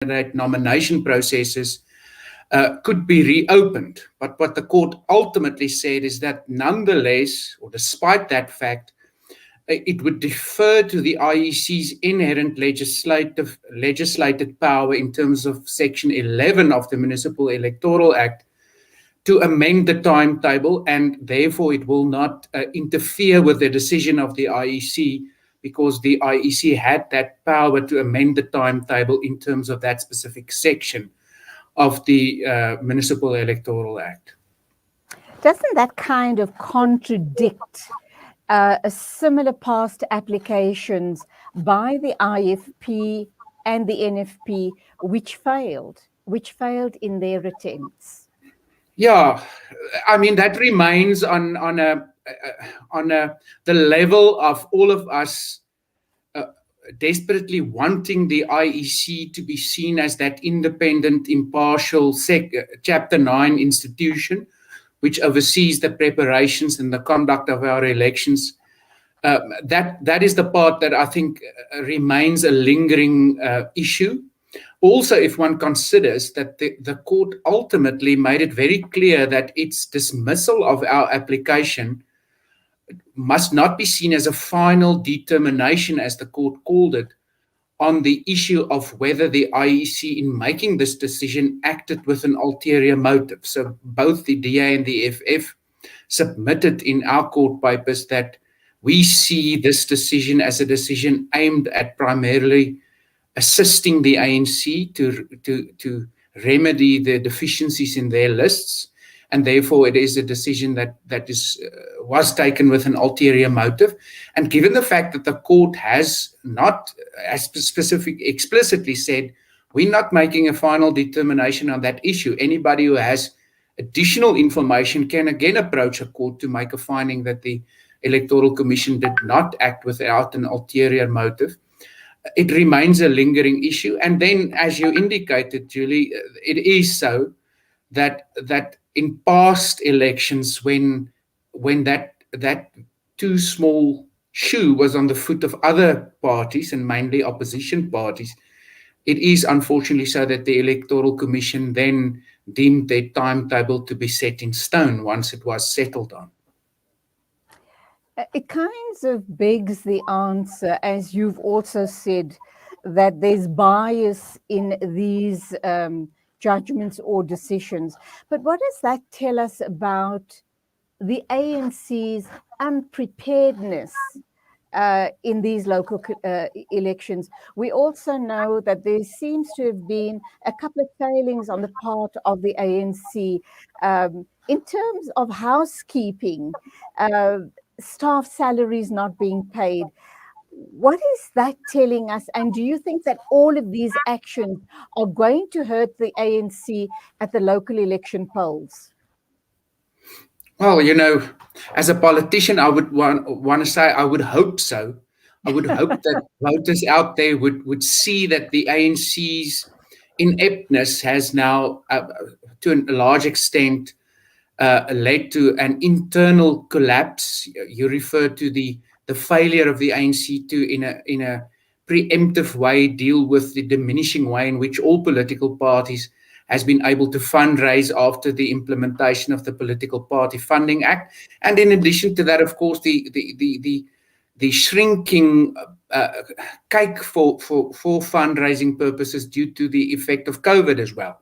candidate nomination processes could be reopened. But what the court ultimately said is that nonetheless, or despite that fact, it would defer to the IEC's inherent legislated power in terms of Section 11 of the Municipal Electoral Act to amend the timetable, and therefore it will not interfere with the decision of the IEC, because the IEC had that power to amend the timetable in terms of that specific section of the Municipal Electoral Act. Doesn't that kind of contradict a similar past applications by the IFP and the NFP, which failed in their attempts? Yeah, I mean, that remains on the level of all of us desperately wanting the IEC to be seen as that independent, impartial Chapter 9 institution, which oversees the preparations and the conduct of our elections. That is the part that I think remains a lingering issue. Also, if one considers that the court ultimately made it very clear that its dismissal of our application must not be seen as a final determination, as the court called it, on the issue of whether the IEC, in making this decision, acted with an ulterior motive. So both the DA and the FF submitted in our court papers that we see this decision as a decision aimed at primarily assisting the ANC to remedy the deficiencies in their lists, and therefore it is a decision that was taken with an ulterior motive. And given the fact that the court has not explicitly said, we're not making a final determination on that issue, anybody who has additional information can again approach a court to make a finding that the Electoral Commission did not act without an ulterior motive. It remains a lingering issue. And then, as you indicated, Julie, it is so that in past elections, when that too small shoe was on the foot of other parties, and mainly opposition parties, it is unfortunately so that the Electoral Commission then deemed their timetable to be set in stone once it was settled on. It kind of begs the answer, as you've also said, that there's bias in these judgments or decisions. But what does that tell us about the ANC's unpreparedness in these local elections? We also know that there seems to have been a couple of failings on the part of the ANC in terms of housekeeping, staff salaries not being paid. What is that telling us? And do you think that all of these actions are going to hurt the ANC at the local election polls? Well, as a politician, I would want to say I would hope so. I would hope that voters out there would see that the ANC's ineptness has now, to a large extent, led to an internal collapse. You refer to the failure of the ANC to, in a preemptive way, deal with the diminishing way in which all political parties has been able to fundraise after the implementation of the Political Party Funding Act. And in addition to that, of course, the shrinking cake for fundraising purposes due to the effect of COVID as well.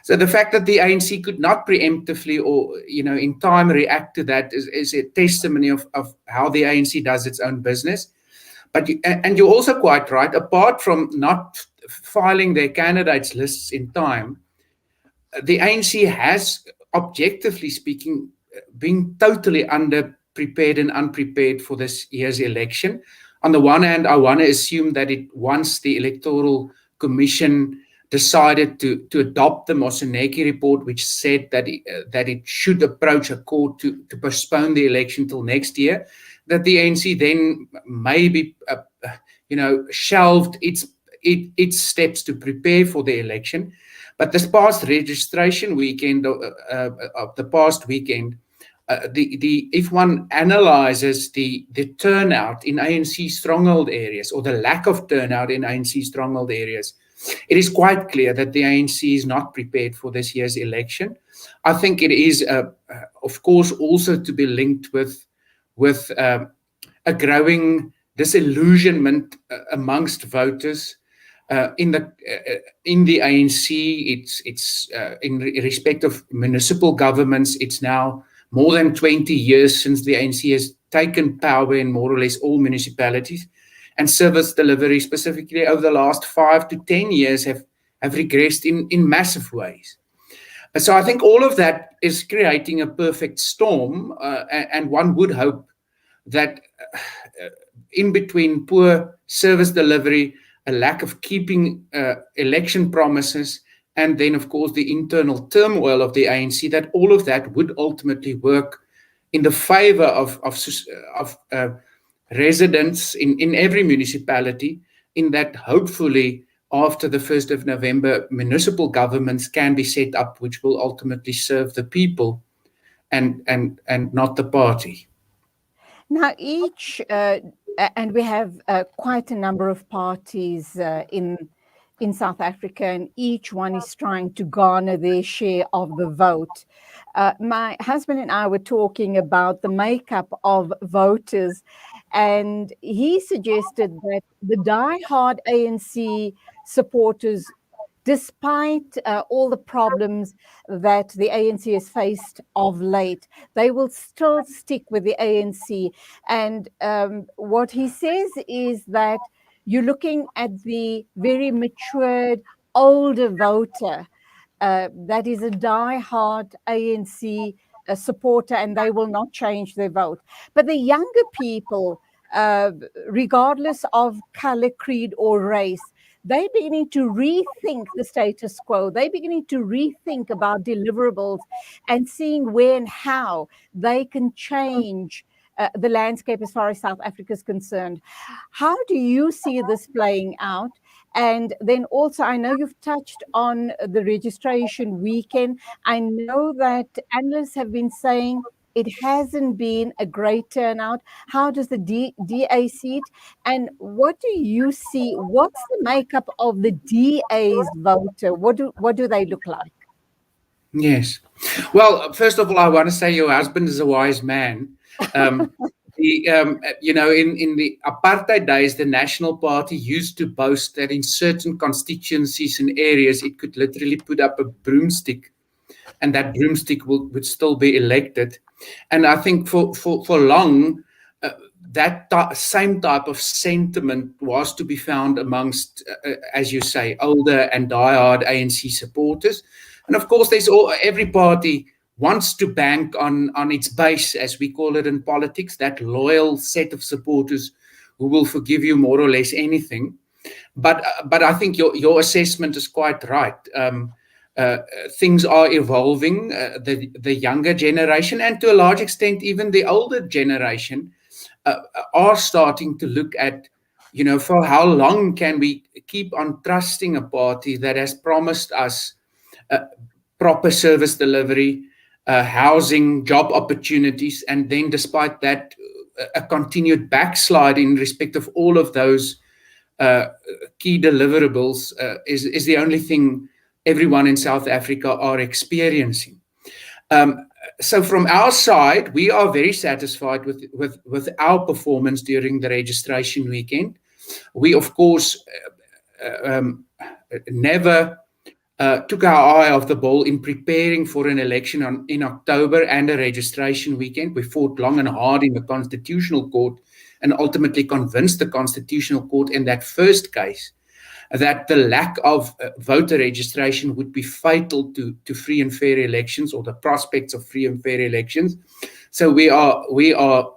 So the fact that the ANC could not preemptively or in time react to that is a testimony of how the ANC does its own business. But you're also quite right. Apart from not filing their candidates lists in time, the ANC has, objectively speaking, been totally underprepared and unprepared for this year's election. On the one hand, I want to assume that once the Electoral Commission decided to adopt the Moseneke report, which said that it should approach a court to postpone the election till next year, that the ANC then maybe shelved its steps to prepare for the election. But this past registration weekend of the past weekend, if one analyzes the turnout in ANC stronghold areas, or the lack of turnout in ANC stronghold areas, it is quite clear that the ANC is not prepared for this year's election. I think it is, of course, also to be linked with a growing disillusionment amongst voters in the ANC. It's in respect of municipal governments. It's now more than 20 years since the ANC has taken power in more or less all municipalities, and service delivery, specifically over the last 5 to 10 years, have regressed in massive ways. So I think all of that is creating a perfect storm, and one would hope that in between poor service delivery, a lack of keeping election promises, and then, of course, the internal turmoil of the ANC, that all of that would ultimately work in the favor of residents in every municipality, in that hopefully after the 1st of November, municipal governments can be set up which will ultimately serve the people and not the party. Now, and we have quite a number of parties in South Africa, and each one is trying to garner their share of the vote. My husband and I were talking about the makeup of voters, and he suggested that the die-hard ANC supporters, despite all the problems that the ANC has faced of late, they will still stick with the ANC. And what he says is that you're looking at the very matured, older voter that is a die-hard ANC supporter, and they will not change their vote. But the younger people, regardless of color, creed, or race, they're beginning to rethink the status quo. They're beginning to rethink about deliverables and seeing where and how they can change the landscape as far as South Africa is concerned. How do you see this playing out? And then also, I know you've touched on the registration weekend. I know that analysts have been saying it hasn't been a great turnout. How does the DA see it? And what do you see? What's the makeup of the DA's voter? What do they look like? Yes. Well, first of all, I want to say your husband is a wise man. In the apartheid days, the National Party used to boast that in certain constituencies and areas, it could literally put up a broomstick, and that broomstick would still be elected. And I think for long, that same type of sentiment was to be found amongst, as you say, older and diehard ANC supporters. And of course, every party wants to bank on its base, as we call it in politics, that loyal set of supporters who will forgive you more or less anything. But I think your assessment is quite right. Things are evolving. The younger generation, and to a large extent even the older generation, are starting to look at, for how long can we keep on trusting a party that has promised us proper service delivery, housing, job opportunities, and then despite that, a continued backslide in respect of all of those key deliverables is the only thing everyone in South Africa are experiencing. So from our side, we are very satisfied with our performance during the registration weekend. We, of course, never took our eye off the ball in preparing for an election in October and a registration weekend. We fought long and hard in the Constitutional Court and ultimately convinced the Constitutional Court in that first case that the lack of voter registration would be fatal to free and fair elections, or the prospects of free and fair elections. So we are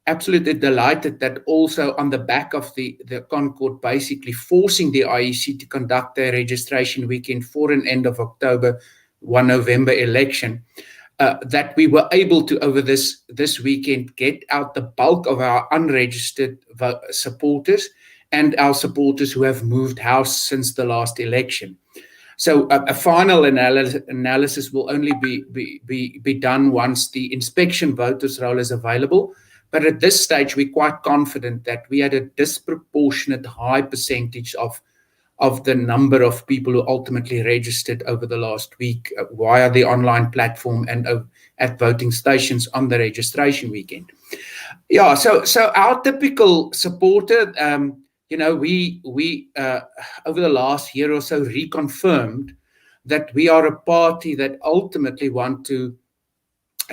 absolutely delighted that also on the back of the ConCourt basically forcing the IEC to conduct their registration weekend for an end of October, 1 November election, that we were able to, over this weekend, get out the bulk of our unregistered supporters and our supporters who have moved house since the last election. So a final analysis will only be done once the inspection voters roll is available. But at this stage, we're quite confident that we had a disproportionate high percentage of of the number of people who ultimately registered over the last week via the online platform and at voting stations on the registration weekend. Yeah, so our typical supporter, we over the last year or so reconfirmed that we are a party that ultimately want to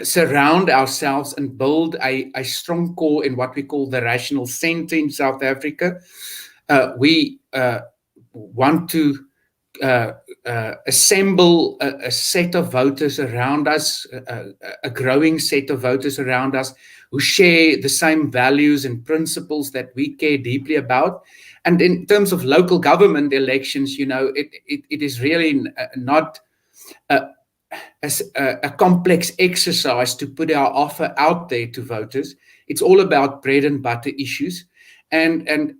surround ourselves and build a strong core in what we call the rational centre in South Africa. We want to assemble a set of voters around us, a growing set of voters around us who share the same values and principles that we care deeply about. And in terms of local government elections, it is really not a complex exercise to put our offer out there to voters. It's all about bread and butter issues. And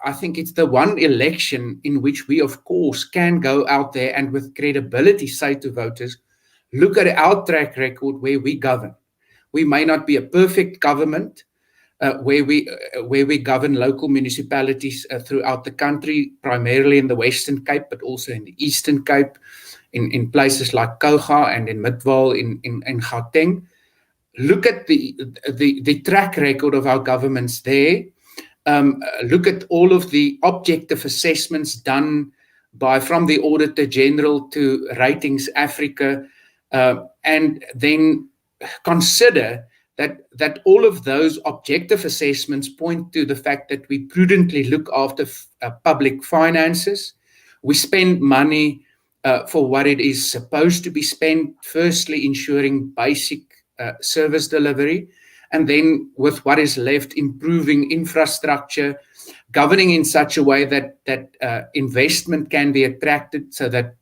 I think it's the one election in which we, of course, can go out there and with credibility say to voters, look at our track record where we govern. We may not be a perfect government where we govern local municipalities throughout the country, primarily in the Western Cape, but also in the Eastern Cape, in places like Kouga and in Midvaal in Gauteng. Look at the track record of our governments there. Look at all of the objective assessments done from the Auditor General to Ratings Africa, and then consider that all of those objective assessments point to the fact that we prudently look after public finances. We spend money for what it is supposed to be spent, firstly ensuring basic service delivery, and then with what is left, improving infrastructure, governing in such a way that investment can be attracted so that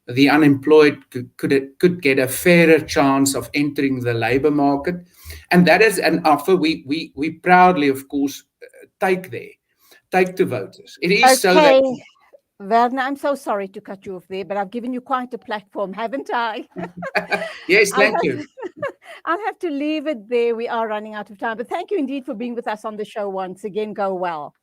the unemployed could get a fairer chance of entering the labor market. And that is an offer we proudly, of course, take to voters. It is so that... Werner, I'm so sorry to cut you off there, but I've given you quite a platform, haven't I? Yes, thank you. I'll have to leave it there. We are running out of time, but thank you indeed for being with us on the show once again. Go well.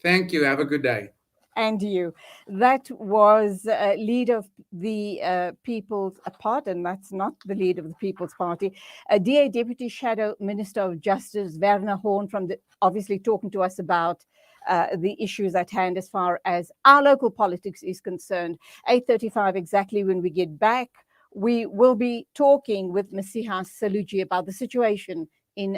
Thank you. Have a good day. And you. That was leader of the People's Party, and that's not the leader of the People's Party. DA Deputy Shadow Minister of Justice, Werner Horn, obviously talking to us about the issues at hand as far as our local politics is concerned. 8:35 exactly when we get back, we will be talking with Masiha Saluji about the situation